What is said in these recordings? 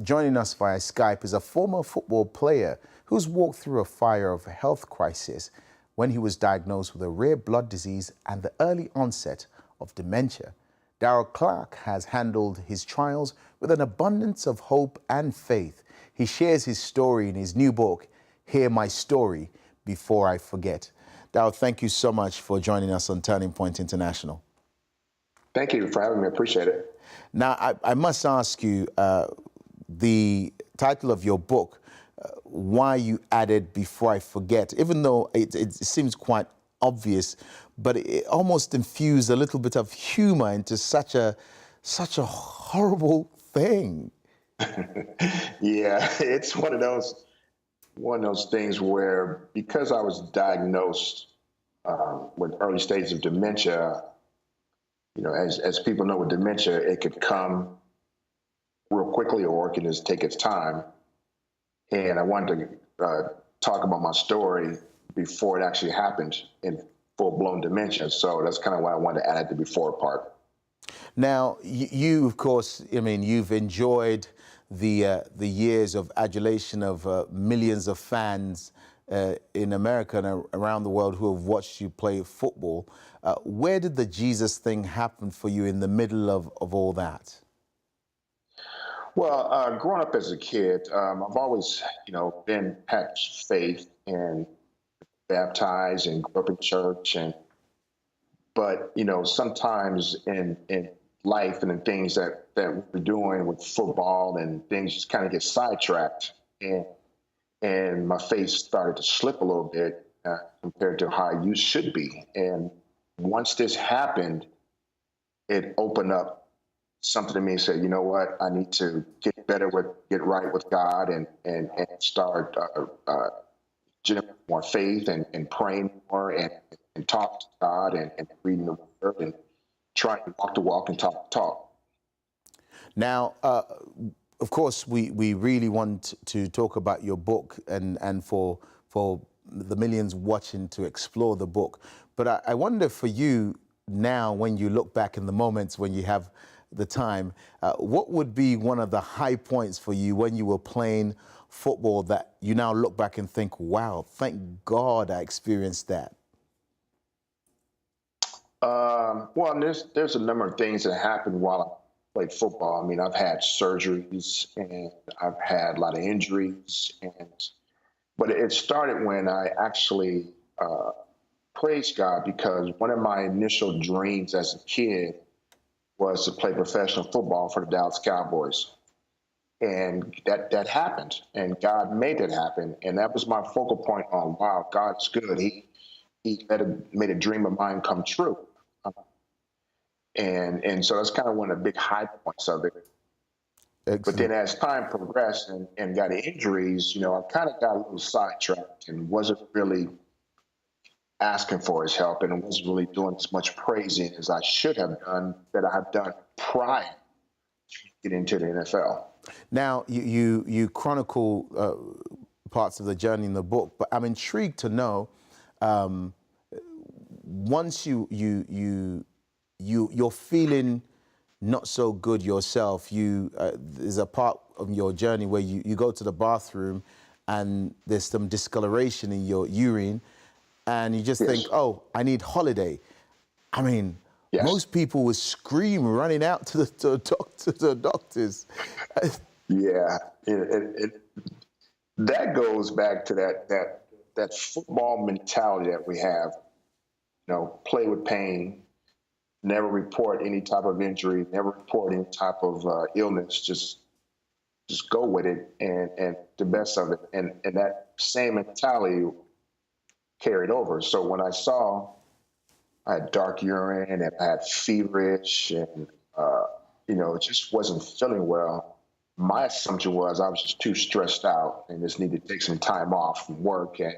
joining us via Skype is a former football player who's walked through a fire of a health crisis when he was diagnosed with a rare blood disease and the early onset of dementia. Darryl Clack has handled his trials with an abundance of hope and faith. He shares his story in his new book, Hear My Story Before I Forget. Darryl, thank you so much for joining us on Turning Point International. Thank you for having me. I appreciate it. Now, I must ask you, the title of your book, why you added Before I Forget, even though it seems quite obvious, but it almost infused a little bit of humor into such a horrible thing. Yeah, it's one of those things where, because I was diagnosed with early stages of dementia, you know, as people know with dementia, it could come real quickly or it can just take its time. And I wanted to talk about my story before it actually happened in full-blown dementia. So that's kind of why I wanted to add the before part. Now, you of course, I mean, you've enjoyed the years of adulation of millions of fans in America and around the world who have watched you play football. Where did the Jesus thing happen for you in the middle of all that? Well, growing up as a kid, I've always, had faith and baptized and grew up in church. But sometimes in life and in things that we're doing with football and things just kind of get sidetracked. And my faith started to slip a little bit compared to how you should be. And once this happened, it opened up something to me and said, you know what, I need to get right with God and start generating more faith and praying more and talk to God and reading the Word and trying to walk the walk and talk the talk. Now, of course, we really want to talk about your book and for the millions watching to explore the book. But I wonder for you now, when you look back in the moments when you have the time, what would be one of the high points for you when you were playing football that you now look back and think, wow, thank God I experienced that? Well, there's a number of things that happened while I played football. I mean, I've had surgeries and I've had a lot of injuries, but it started when I actually praised God, because one of my initial dreams as a kid was to play professional football for the Dallas Cowboys. And that happened, and God made it happen. And that was my focal point on, wow, God's good. He made a dream of mine come true. And so that's kind of one of the big high points of it. Excellent. But then as time progressed and got injuries, I kind of got a little sidetracked and wasn't really asking for his help, and wasn't really doing as much praising as I should have done, that I have done prior to getting into the NFL. Now, you chronicle parts of the journey in the book, but I'm intrigued to know, once you're feeling not so good yourself, there's a part of your journey where you go to the bathroom and there's some discoloration in your urine, and you just Yes. think, oh, I need holiday. I mean, Yes. Most people would scream running out to the doctors. Yeah, that goes back to that football mentality that we have. Play with pain, never report any type of injury, never report any type of illness. Just go with it and the best of it. And that same mentality carried over. So when I saw I had dark urine and I had feverish and, it just wasn't feeling well, my assumption was I was just too stressed out and just needed to take some time off from work and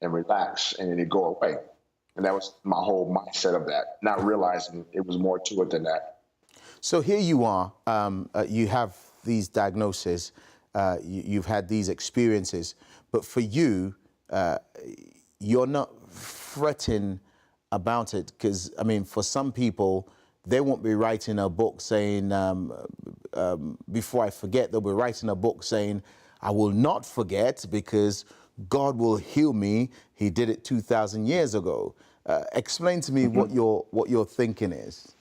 relax, and then it'd go away. And that was my whole mindset of that, not realizing it was more to it than that. So here you are, you have these diagnoses, you've had these experiences, but for you, you're not fretting about it, because, I mean, for some people, they won't be writing a book saying, before I forget, they'll be writing a book saying, I will not forget because God will heal me. He did it 2,000 years ago. Explain to me what your thinking is.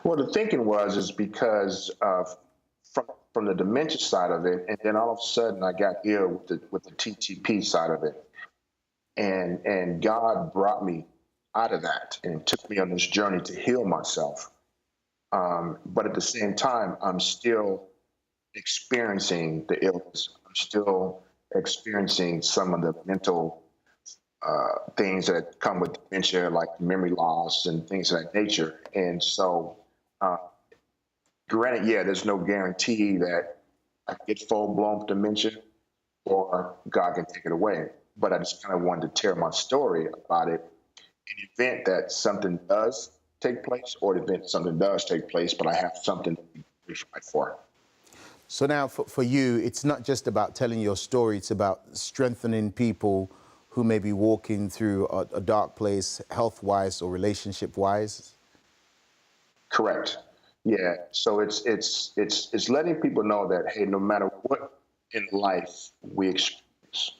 Well, the thinking is because from the dementia side of it, and then all of a sudden I got ill with the TTP side of it, and God brought me out of that and took me on this journey to heal myself. But at the same time, I'm still experiencing the illness. I'm still experiencing some of the mental things that come with dementia, like memory loss and things of that nature. And so, granted, yeah, there's no guarantee that I get full-blown dementia or God can take it away. But I just kind of wanted to tell my story about it in the event that something does take place, or the event something does take place, but I have something to be fight for. So now for you, it's not just about telling your story, it's about strengthening people who may be walking through a dark place, health-wise or relationship-wise? Correct. Yeah. So it's letting people know that, hey, no matter what in life we experience,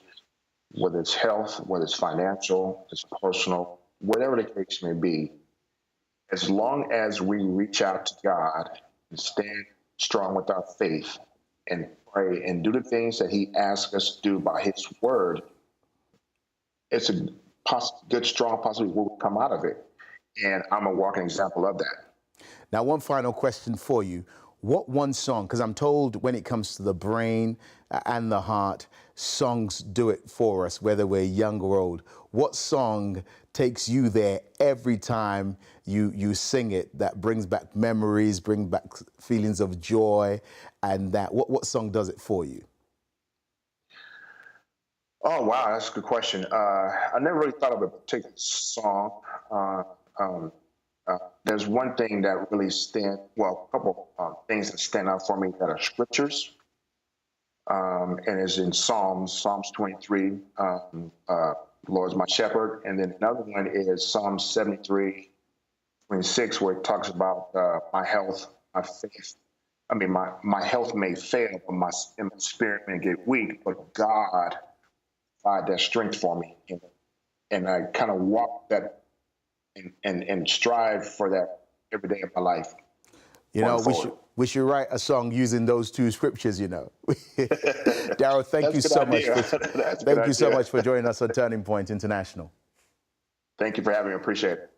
whether it's health, whether it's financial, it's personal, whatever the case may be, as long as we reach out to God and stand strong with our faith and pray and do the things that he asks us to do by his word, it's a good, strong possibility we'll come out of it. And I'm a walking example of that. Now, one final question for you. What one song, because I'm told when it comes to the brain and the heart, songs do it for us, whether we're young or old. What song takes you there every time you sing it, that brings back memories, brings back feelings of joy, and that, what song does it for you? Oh, wow, that's a good question. I never really thought of a particular song. There's one thing that really a couple things that stand out for me that are scriptures, and is in Psalms 23, Lord is my shepherd. And then another one is Psalm 73:26, where it talks about my health, my faith. I mean, my health may fail, but my spirit may get weak, but God provide that strength for me. And I kind of walk that and strive for that every day of my life. You know, we should write a song using those two scriptures, you know. Darryl, thank you so much. Thank you so much for joining us on Turning Point International. Thank you for having me. I appreciate it.